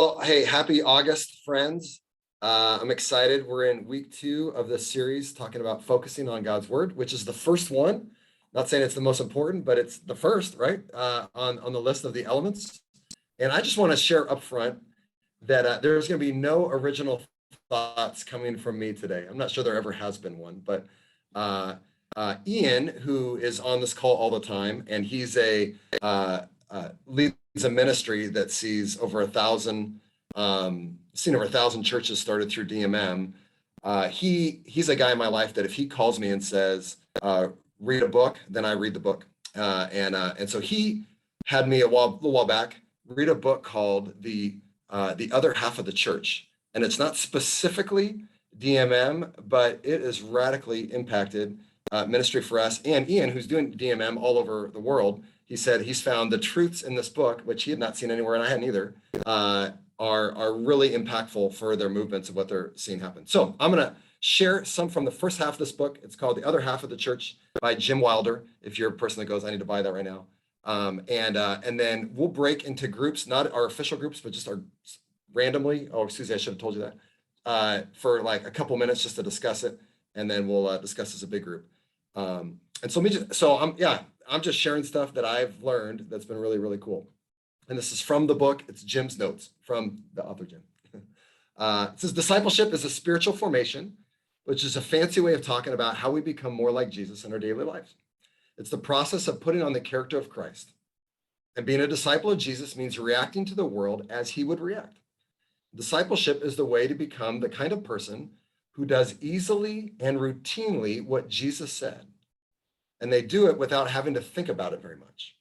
Well, hey, happy August, friends. I'm excited. We're in week 2 of this series talking about focusing on God's word, which is the first one. Not saying it's the most important, but it's the first, right? On the list of the elements. And I just want to share up front that there's going to be no original thoughts coming from me today. I'm not sure there ever has been one, but Ian, who is on this call all the time, and he's leads a ministry that sees over 1,000 churches started through DMM. He's a guy in my life that if he calls me and says, read a book, then I read the book. And so he had me a little while back read a book called The Other Half of the Church. And it's not specifically DMM, but it has radically impacted ministry for us. And Ian, who's doing DMM all over the world, he said he's found the truths in this book, which he had not seen anywhere, and I hadn't either, are really impactful for their movements of what they're seeing happen. So I'm going to share some from the first half of this book. It's called The Other Half of the Church by Jim Wilder. If you're a person that goes, I need to buy that right now. And then we'll break into groups, not our official groups, but just our randomly. Oh, excuse me, I should have told you that. For like a couple minutes just to discuss it, and then we'll discuss as a big group. I'm just sharing stuff that I've learned that's been really, really cool. And this is from the book. It's Jim's notes from the author, Jim. It says, discipleship is a spiritual formation, which is a fancy way of talking about how we become more like Jesus in our daily lives. It's the process of putting on the character of Christ. And being a disciple of Jesus means reacting to the world as he would react. Discipleship is the way to become the kind of person who does easily and routinely what Jesus said. And they do it without having to think about it very much.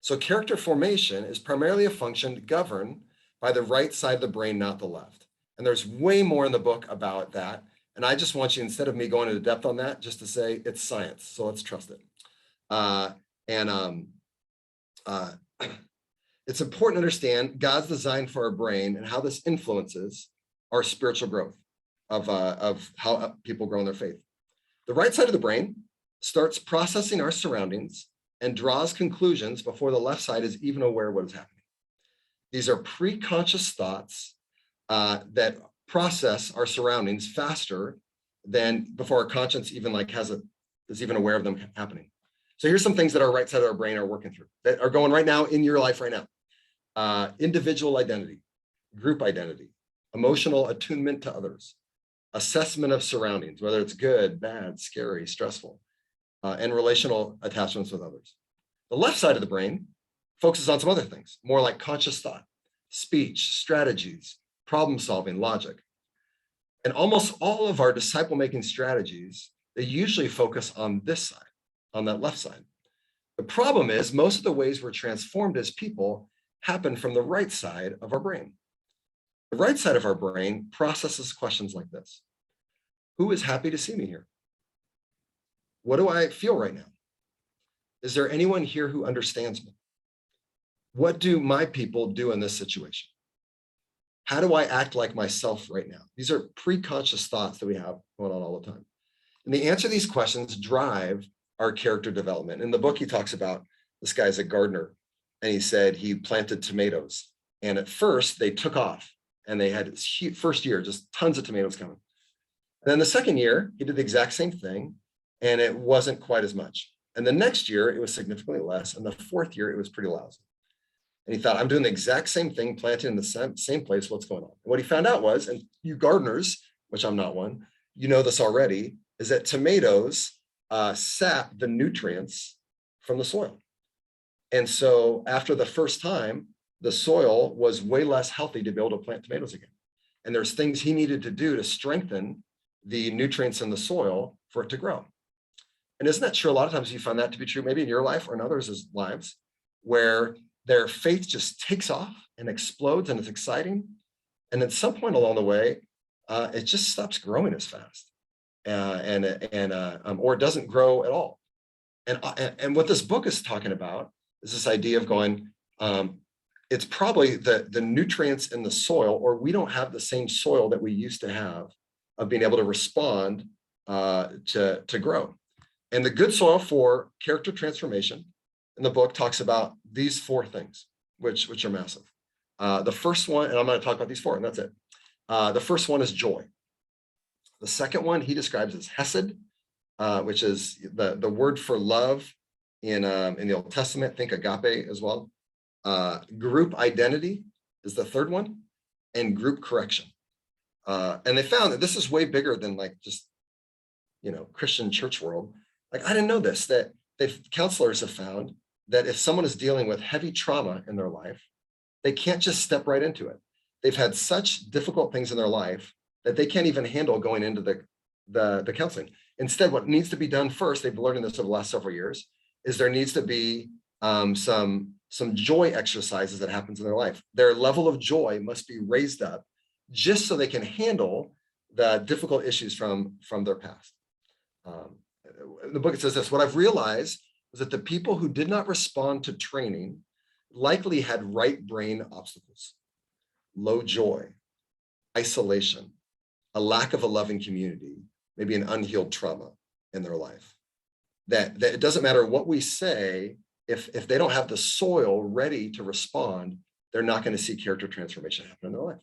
So character formation is primarily a function governed by the right side of the brain, not the left. And there's way more in the book about that. And I just want you, instead of me going into depth on that, just to say it's science. So let's trust it. It's important to understand God's design for our brain and how this influences our spiritual growth of how people grow in their faith. The right side of the brain starts processing our surroundings and draws conclusions before the left side is even aware of what is happening. These are pre-conscious thoughts that process our surroundings faster than before our conscience even is even aware of them happening. So here's some things that our right side of our brain are working through that are going right now in your life right now. Individual identity, group identity, emotional attunement to others, assessment of surroundings, whether it's good, bad, scary, stressful, and relational attachments with others. The left side of the brain focuses on some other things, more like conscious thought, speech, strategies, problem solving, logic. And almost all of our disciple-making strategies, they usually focus on this side, on that left side. The problem is most of the ways we're transformed as people happen from the right side of our brain. The right side of our brain processes questions like this. Who is happy to see me here? What do I feel right now? Is there anyone here who understands me? What do my people do in this situation? How do I act like myself right now? These are pre-conscious thoughts that we have going on all the time. And the answer to these questions drive our character development. In the book, he talks about this guy's a gardener, and he said he planted tomatoes. And at first, they took off, and they had first year, just tons of tomatoes coming. And then the second year, he did the exact same thing, and it wasn't quite as much. And the next year, it was significantly less. And the fourth year, it was pretty lousy. And he thought, I'm doing the exact same thing, planted in the same place. What's going on? And what he found out was, and you gardeners, which I'm not one, you know this already, is that tomatoes sap the nutrients from the soil. And so after the first time, the soil was way less healthy to be able to plant tomatoes again. And there's things he needed to do to strengthen the nutrients in the soil for it to grow. And isn't that true? A lot of times you find that to be true, maybe in your life or in others' lives, where their faith just takes off and explodes and it's exciting. And at some point along the way, it just stops growing as fast or it doesn't grow at all. And what this book is talking about is this idea of going, it's probably the nutrients in the soil, or we don't have the same soil that we used to have of being able to respond to grow. And the good soil for character transformation in the book talks about these 4 things, which are massive. The first one, and I'm going to talk about these four, and that's it. The first one is joy. The second one he describes as hesed, which is the word for love in the Old Testament. Think agape as well. Group identity is the third one, and group correction. And they found that this is way bigger than like just, Christian church world. Like, I didn't know this, that counselors have found that if someone is dealing with heavy trauma in their life, they can't just step right into it. They've had such difficult things in their life that they can't even handle going into the counseling. Instead, what needs to be done first, they've learned this over the last several years, is there needs to be some joy exercises that happens in their life. Their level of joy must be raised up just so they can handle the difficult issues from their past. In the book, it says this: what I've realized was that the people who did not respond to training likely had right brain obstacles, low joy, isolation, a lack of a loving community, maybe an unhealed trauma in their life. That it doesn't matter what we say, if they don't have the soil ready to respond, they're not going to see character transformation happen in their life.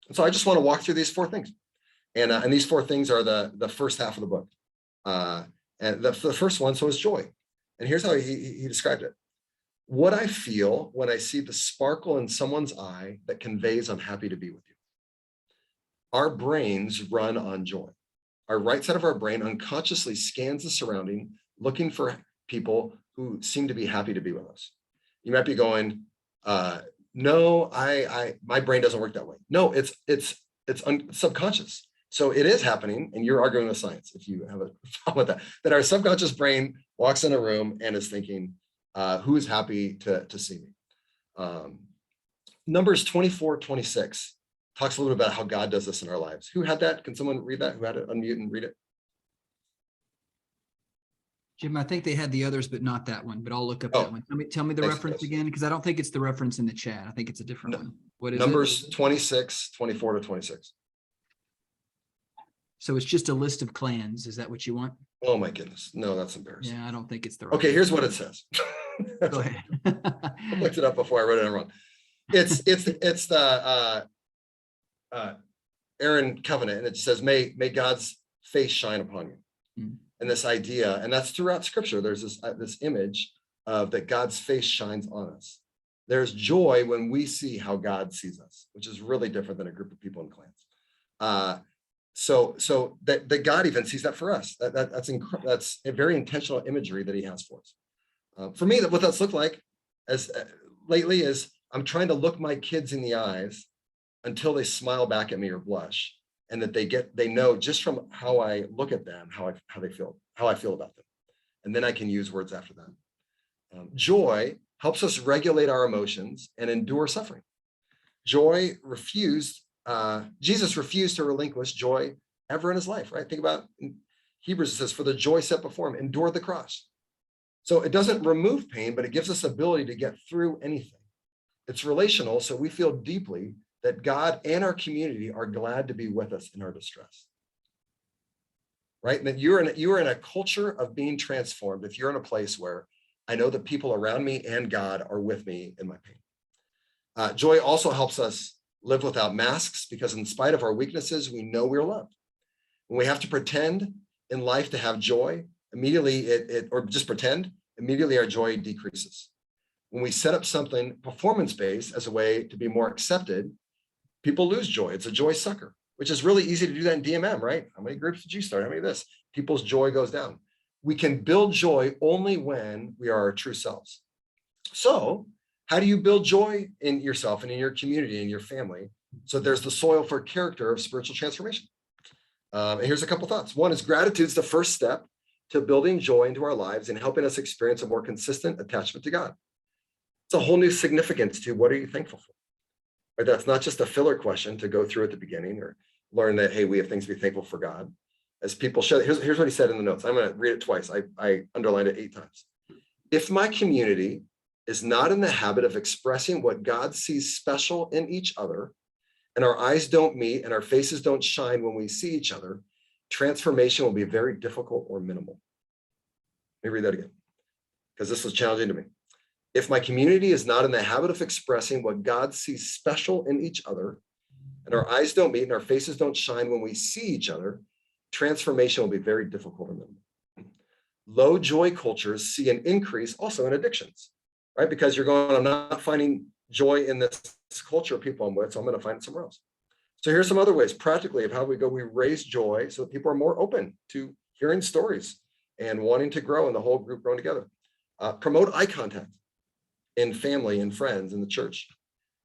And so I just want to walk through these four things. And these four things are the first half of the book. And the first one, so is joy. And here's how he described it. What I feel when I see the sparkle in someone's eye that conveys, I'm happy to be with you. Our brains run on joy. Our right side of our brain unconsciously scans the surrounding, looking for people who seem to be happy to be with us. You might be going, no, my brain doesn't work that way. No, it's subconscious. So it is happening, and you're arguing with science if you have a problem with that our subconscious brain walks in a room and is thinking, who is happy to see me? Numbers 24:26 talks a little bit about how God does this in our lives. Who had that? Can someone read that? Who had it? Unmute and read it. Jim, I think they had the others, but not that one. But I'll look up that one. Tell me the reference again, because I don't think it's the reference in the chat. I think it's a different one. What is Numbers 24:26. So it's just a list of clans. Is that what you want? Oh my goodness. No, that's embarrassing. Yeah, I don't think it's the right. Okay, here's what it says. Go ahead. I looked it up before I wrote it wrong. It's the Aaron covenant, and it says, may God's face shine upon you. And this idea, and that's throughout Scripture, there's this image of that God's face shines on us. There's joy when we see how God sees us, which is really different than a group of people in clans. So that God even sees that for us. That's a very intentional imagery that He has for us. For me, what that's looked like lately is I'm trying to look my kids in the eyes until they smile back at me or blush, and that they know just from how I look at them how I feel about them, and then I can use words after that. Joy helps us regulate our emotions and endure suffering. Jesus refused to relinquish joy ever in his life, right? Think about in Hebrews, it says, for the joy set before him, endured the cross. So it doesn't remove pain, but it gives us ability to get through anything. It's relational, so we feel deeply that God and our community are glad to be with us in our distress. Right? And that you are in a culture of being transformed if you're in a place where I know that people around me and God are with me in my pain. Joy also helps us live without masks, because in spite of our weaknesses, we know we're loved. When we have to pretend in life to have joy, immediately immediately our joy decreases. When we set up something performance-based as a way to be more accepted, people lose joy. It's a joy sucker, which is really easy to do that in DMM, right? How many groups did you start? How many of this? People's joy goes down. We can build joy only when we are our true selves. So how do you build joy in yourself and in your community and your family? So there's the soil for character of spiritual transformation. And here's a couple thoughts. One is gratitude's the first step to building joy into our lives and helping us experience a more consistent attachment to God. It's a whole new significance to what are you thankful for? Right? That's not just a filler question to go through at the beginning or learn that, hey, we have things to be thankful for God. As people share, here's what he said in the notes. I'm going to read it twice. I underlined it 8 times. If my community is not in the habit of expressing what God sees special in each other, and our eyes don't meet and our faces don't shine when we see each other, transformation will be very difficult or minimal. Let me read that again, because this was challenging to me. If my community is not in the habit of expressing what God sees special in each other, and our eyes don't meet and our faces don't shine when we see each other, transformation will be very difficult in them. Low joy cultures see an increase also in addictions, right? Because you're going, I'm not finding joy in this culture of people I'm with, so I'm going to find it somewhere else. So here's some other ways practically of how we raise joy so that people are more open to hearing stories and wanting to grow and the whole group growing together. Promote eye contact in family and friends in the church.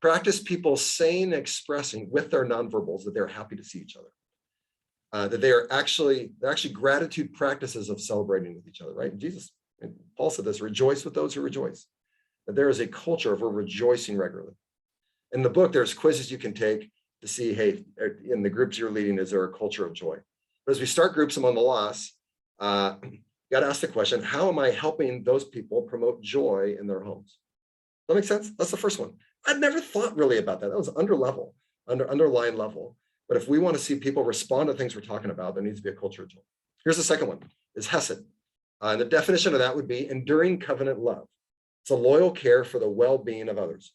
Practice people saying and expressing with their nonverbals that they're happy to see each other. That they're actually gratitude practices of celebrating with each other, right? Jesus and Paul said this, rejoice with those who rejoice. That there is a culture of rejoicing regularly. In the book, there's quizzes you can take to see, hey, in the groups you're leading, is there a culture of joy? But as we start groups among the lost, you got to ask the question, how am I helping those people promote joy in their homes? Does that make sense? That's the first one. I'd never thought really about that. That was underlying level. But if we want to see people respond to things we're talking about, there needs to be a culture of joy. Here's the second one, is hesed. And the definition of that would be enduring covenant love. It's a loyal care for the well-being of others.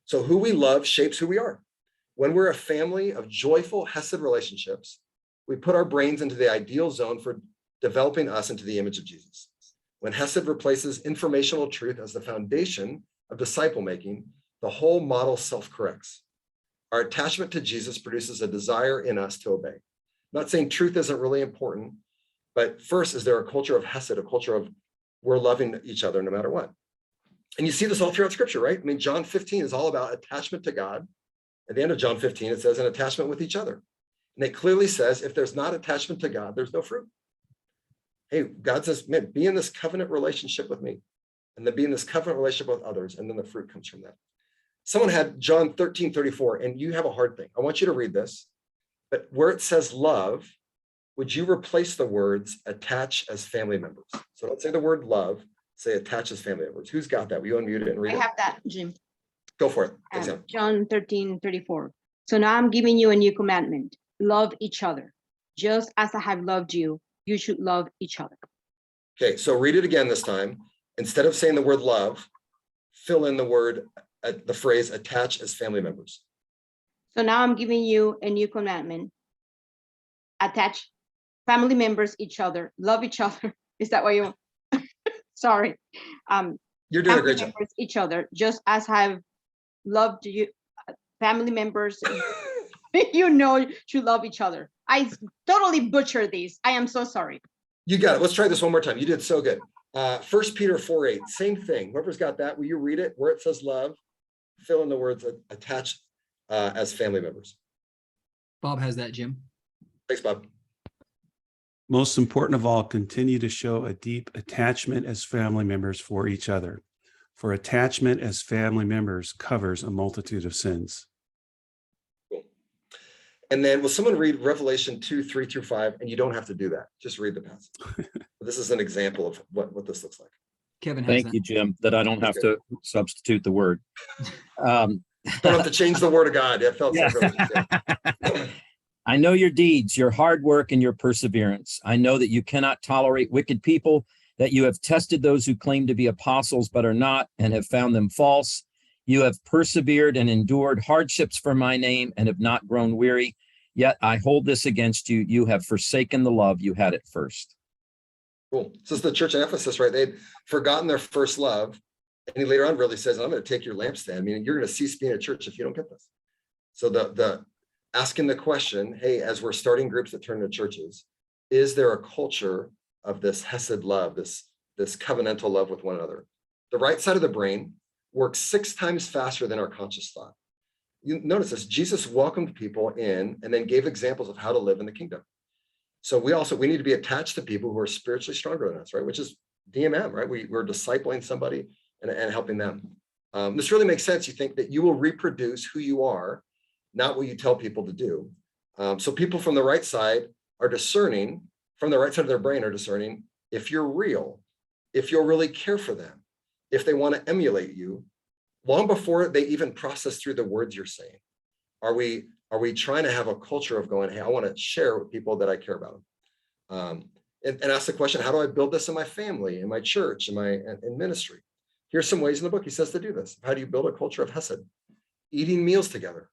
So who we love shapes who we are. When we're a family of joyful hesed relationships, we put our brains into the ideal zone for developing us into the image of Jesus. When hesed replaces informational truth as the foundation of disciple making, the whole model self-corrects. Our attachment to Jesus produces a desire in us to obey. I'm not saying truth isn't really important, but first, is there a culture of hesed, a culture of we're loving each other no matter what? And you see this all throughout scripture, right? I mean, John 15 is all about attachment to God. At the end of John 15, it says an attachment with each other. And it clearly says, if there's not attachment to God, there's no fruit. Hey, God says, man, be in this covenant relationship with me, and then be in this covenant relationship with others, and then the fruit comes from that. Someone had John 13:34, and you have a hard thing. I want you to read this, but where it says love, would you replace the words attach as family members? So don't say the word love, say attach as family members. Who's got that? Will you unmute it and read it? I have that, Jim. Go for it. John 13:34. So now I'm giving you a new commandment. Love each other. Just as I have loved you, you should love each other. Okay, so read it again this time. Instead of saying the word love, fill in the word, the phrase attach as family members. So now I'm giving you a new commandment. Attach family members each other. Love each other. Is that what you want? Sorry. You're doing a great job. Each other, just as I've loved you. Family members, you know, should love each other. I totally butchered these. I am so sorry. You got it. Let's try this one more time. You did so good. 1 Peter 4:8, same thing. Whoever's got that, will you read it? Where it says love, fill in the words attach as family members. Bob has that, Jim. Thanks, Bob. Most important of all, continue to show a deep attachment as family members for each other. For attachment as family members covers a multitude of sins. Cool. And then will someone read Revelation 2:3-5? And you don't have to do that. Just read the passage. This is an example of what this looks like. Kevin has Thank that. you, Jim, that I don't have to substitute the word. Don't have to change the word of God. It felt so really good. I know your deeds, your hard work, and your perseverance. I know that you cannot tolerate wicked people, that you have tested those who claim to be apostles but are not, and have found them false. You have persevered and endured hardships for my name and have not grown weary. Yet I hold this against you. You have forsaken the love you had at first. Cool. This is the church of Ephesus, right? They'd forgotten their first love. And he later on really says, I'm going to take your lampstand. I mean, you're going to cease being a church if you don't get this. So the asking the question, hey, as we're starting groups that turn into churches, is there a culture of this hesed love, this covenantal love with one another? The right side of the brain works 6 times faster than our conscious thought. You notice this, Jesus welcomed people in and then gave examples of how to live in the kingdom. So we need to be attached to people who are spiritually stronger than us, right? Which is DMM, right? We're discipling somebody and helping them. This really makes sense. You think that you will reproduce who you are, not what you tell people to do. So people from the right side are discerning, from the right side of their brain are discerning if you're real, if you'll really care for them, if they want to emulate you, long before they even process through the words you're saying. Are we trying to have a culture of going, hey, I want to share with people that I care about them? And ask the question, how do I build this in my family, in my church, in ministry? Here's some ways in the book he says to do this. How do you build a culture of hesed? Eating meals together,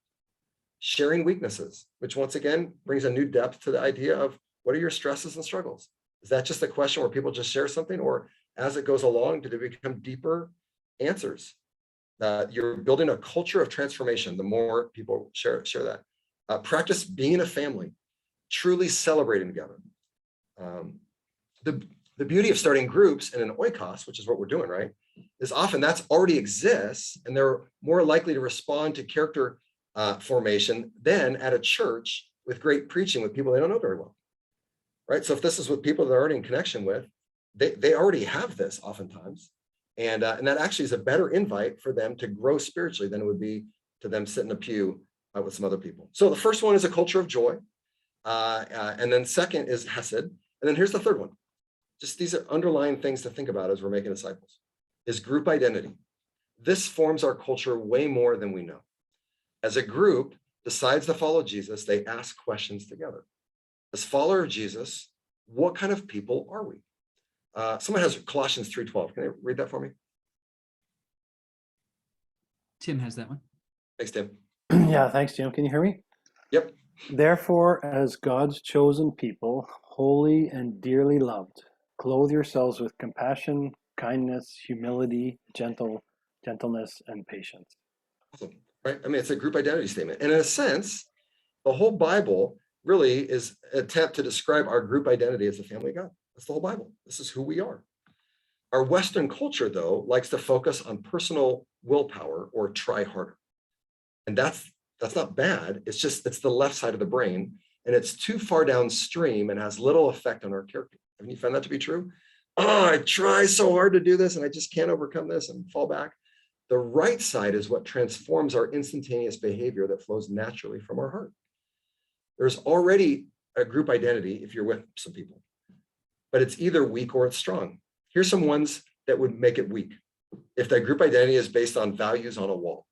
sharing weaknesses, which once again brings a new depth to the idea of what are your stresses and struggles? Is that just a question where people just share something, or as it goes along, do they become deeper answers? You're building a culture of transformation the more people share that. Practice being a family, truly celebrating together. The beauty of starting groups in an oikos, which is what we're doing, right, is often that's already exists, and they're more likely to respond to character formation than at a church with great preaching with people they don't know very well, right? So if this is with people they're already in connection with, they already have this oftentimes, and that actually is a better invite for them to grow spiritually than it would be to them sit in a pew with some other people. So the first one is a culture of joy, and then second is hesed, and then here's the third one. Just these are underlying things to think about as we're making disciples, is group identity. This forms our culture way more than we know. As a group decides to follow Jesus, they ask questions together. As follower of Jesus, what kind of people are we? Someone has Colossians 3:12. Can you read that for me? Tim has that one. Thanks, Tim. Yeah, thanks, Jim. Can you hear me? Yep. Therefore, as God's chosen people, holy and dearly loved, clothe yourselves with compassion, kindness, humility, gentleness, and patience. Awesome. Right? I mean, it's a group identity statement. And in a sense, the whole Bible really is an attempt to describe our group identity as the family of God. That's the whole Bible. This is who we are. Our Western culture, though, likes to focus on personal willpower or try harder. And that's not bad. It's the left side of the brain, and it's too far downstream and has little effect on our character. Haven't you found that to be true? Oh, I try so hard to do this and I just can't overcome this and fall back. The right side is what transforms our instantaneous behavior that flows naturally from our heart. There's already a group identity if you're with some people, but it's either weak or it's strong. Here's some ones that would make it weak. If that group identity is based on values on a wall,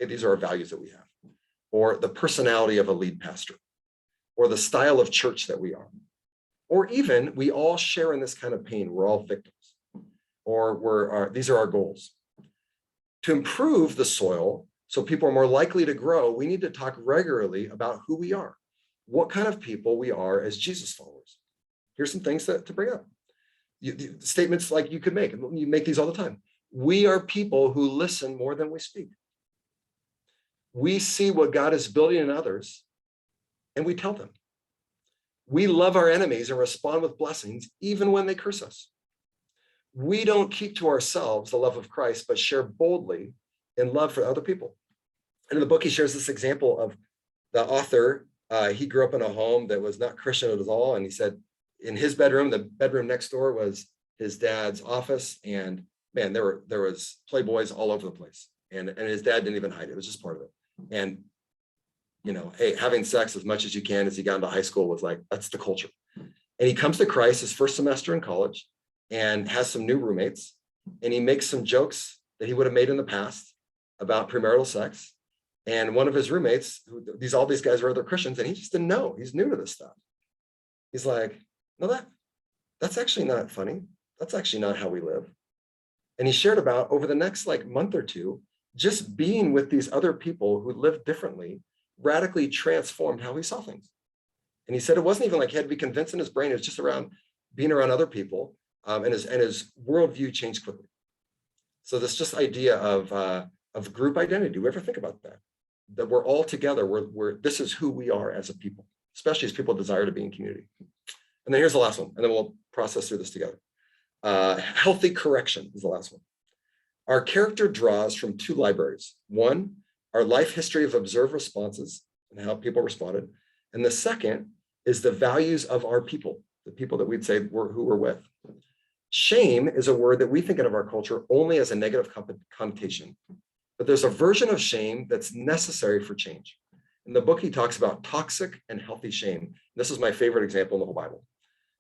okay, these are our values that we have, or the personality of a lead pastor, or the style of church that we are, or even we all share in this kind of pain. We're all victims, or these are our goals. To improve the soil so people are more likely to grow, we need to talk regularly about who we are, what kind of people we are as Jesus followers. Here's some things to bring up. Statements like you could make, and you make these all the time. We are people who listen more than we speak. We see what God is building in others, and we tell them. We love our enemies and respond with blessings, even when they curse us. We don't keep to ourselves the love of Christ, but share boldly in love for other people. And in the book, he shares this example of the author. He grew up in a home that was not Christian at all. And he said in his bedroom, the bedroom next door was his dad's office. And man, there was Playboys all over the place. And his dad didn't even hide it. It was just part of it. And, hey, having sex as much as you can as he got into high school was like, that's the culture. And he comes to Christ his first semester in college and has some new roommates. And he makes some jokes that he would have made in the past about premarital sex. And one of his roommates, all these guys were other Christians, and he just didn't know. He's new to this stuff. He's like, no, that's actually not funny. That's actually not how we live. And he shared about over the next month or two, just being with these other people who lived differently radically transformed how he saw things. And he said it wasn't even like he had to be convinced in his brain. It was just around being around other people, and his worldview changed quickly. So this idea of group identity. Do we ever think about that? That we're all together. This is who we are as a people, especially as people desire to be in community. And then here's the last one, and then we'll process through this together. Healthy correction is the last one. Our character draws from two libraries. One, our life history of observed responses and how people responded. And the second is the values of our people, the people that we'd say who we're with. Shame is a word that we think of our culture only as a negative connotation, but there's a version of shame that's necessary for change. In the book, he talks about toxic and healthy shame. This is my favorite example in the whole Bible.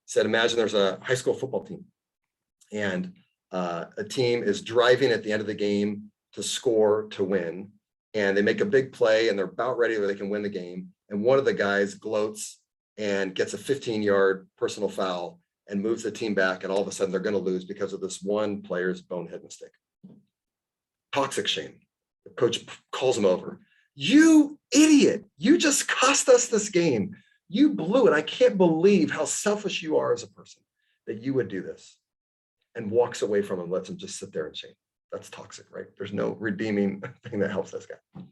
He said, imagine there's a high school football team, and a team is driving at the end of the game to score to win, and they make a big play and they're about ready where they can win the game. And one of the guys gloats and gets a 15-yard personal foul and moves the team back. And all of a sudden they're going to lose because of this one player's bonehead mistake. toxic shame. The coach calls him over. You idiot, you just cost us this game. You blew it. I can't believe how selfish you are as a person that you would do this. And walks away from him, lets him just sit there in shame. That's toxic, right? There's no redeeming thing that helps this guy.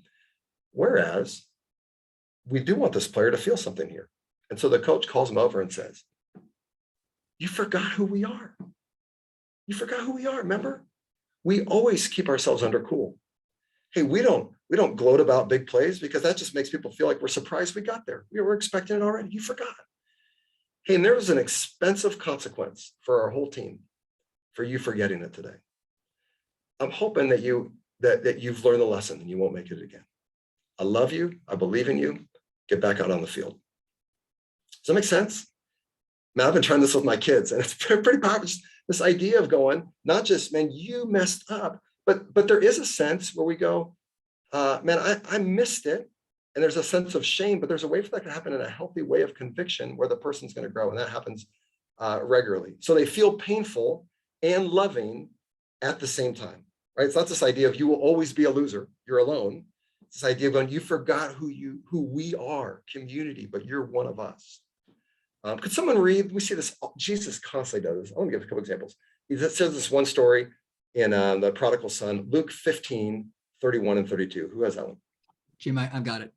Whereas we do want this player to feel something here. And so the coach calls him over and says, you forgot who we are. You forgot who we are, remember? We always keep ourselves under cool. Hey, we don't gloat about big plays because that just makes people feel like we're surprised we got there. We were expecting it already. You forgot. Hey, and there was an expensive consequence for our whole team for you forgetting it today. I'm hoping that you've learned the lesson and you won't make it again. I love you. I believe in you. Get back out on the field. Does that make sense? Man, I've been trying this with my kids, and it's pretty powerful. Just this idea of going, not just, man, you messed up, but there is a sense where we go, man, I missed it. And there's a sense of shame, but there's a way for that to happen in a healthy way of conviction where the person's going to grow. And that happens regularly. So they feel painful and loving at the same time, right? It's not this idea of you will always be a loser. You're alone. It's this idea of going, you forgot who we are, community, but you're one of us. Could someone read? We see this, Jesus constantly does this. I want to give a couple examples. He says this one story in the prodigal son, Luke 15, 31 and 32. Who has that one? Jim, I've got it.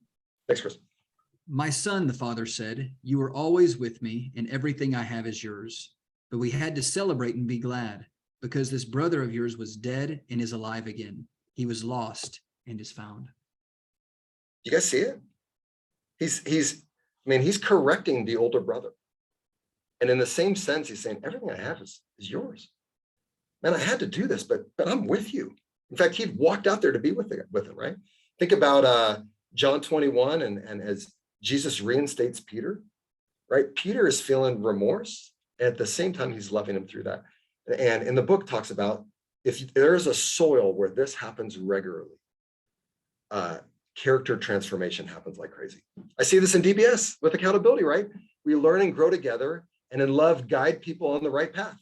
Thanks, Chris. My son, the father said, you are always with me and everything I have is yours. But we had to celebrate and be glad because this brother of yours was dead and is alive again. He was lost and is found. You guys see it? He's correcting the older brother. And in the same sense, he's saying, everything I have is yours. Man, I had to do this, but I'm with you. In fact, he walked out there to be with it, right? Think about John 21 and as Jesus reinstates Peter, right? Peter is feeling remorse. And at the same time, he's loving him through that. And in the book talks about if there is a soil where this happens regularly, character transformation happens like crazy. I see this in DBS with accountability, right? We learn and grow together and in love guide people on the right path.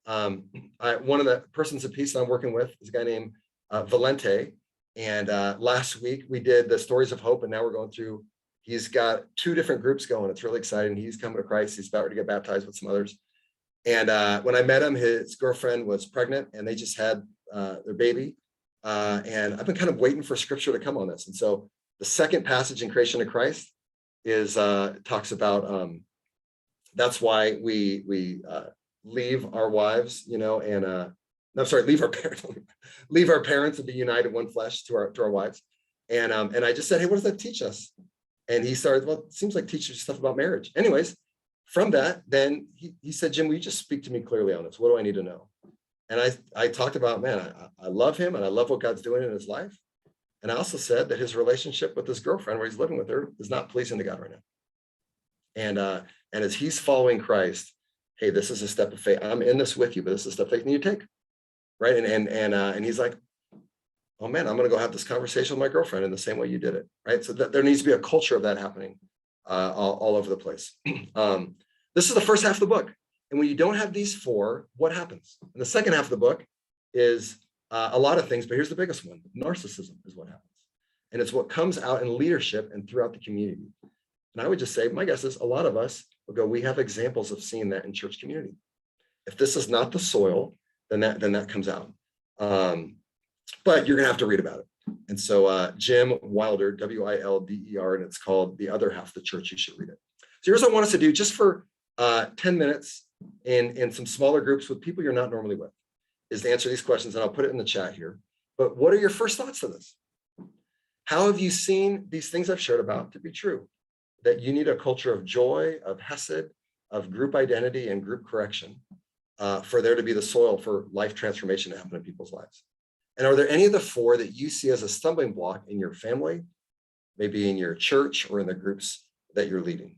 One of the persons of peace that I'm working with is a guy named Valente. And last week we did the stories of hope, and now we're going through, he's got 2 different groups going. It's really exciting. He's coming to Christ. He's about to get baptized with some others. And when I met him, his girlfriend was pregnant and they just had their baby. And I've been kind of waiting for scripture to come on this. And so the second passage in Creation of Christ is talks about that's why we leave our wives, and leave our parents and be united one flesh to our wives. And I just said, hey, what does that teach us? And he started, well, it seems like teaches stuff about marriage. Anyways, from that, then he said, Jim, will you just speak to me clearly on this? What do I need to know? And I talked about, man, I love him and I love what God's doing in his life. And I also said that his relationship with his girlfriend, where he's living with her, is not pleasing to God right now. And as he's following Christ, hey, this is a step of faith. I'm in this with you, but this is a step of faith you take, right? And he's like, oh man, I'm going to go have this conversation with my girlfriend in the same way you did it, right? So there needs to be a culture of that happening all over the place. This is the first half of the book. And when you don't have these 4, what happens? And the second half of the book is a lot of things, but here's the biggest one. Narcissism is what happens. And it's what comes out in leadership and throughout the community. And I would just say, my guess is a lot of us will go, we have examples of seeing that in church community. If this is not the soil, then that comes out. But you're going to have to read about it. And so Jim Wilder, Wilder, and it's called The Other Half of the Church. You should read it. So here's what I want us to do just for 10 minutes in some smaller groups with people you're not normally with, is to answer these questions. And I'll put it in the chat here. But what are your first thoughts to this? How have you seen these things I've shared about to be true? That you need a culture of joy, of hesed, of group identity and group correction for there to be the soil for life transformation to happen in people's lives. And are there any of the 4 that you see as a stumbling block in your family, maybe in your church or in the groups that you're leading?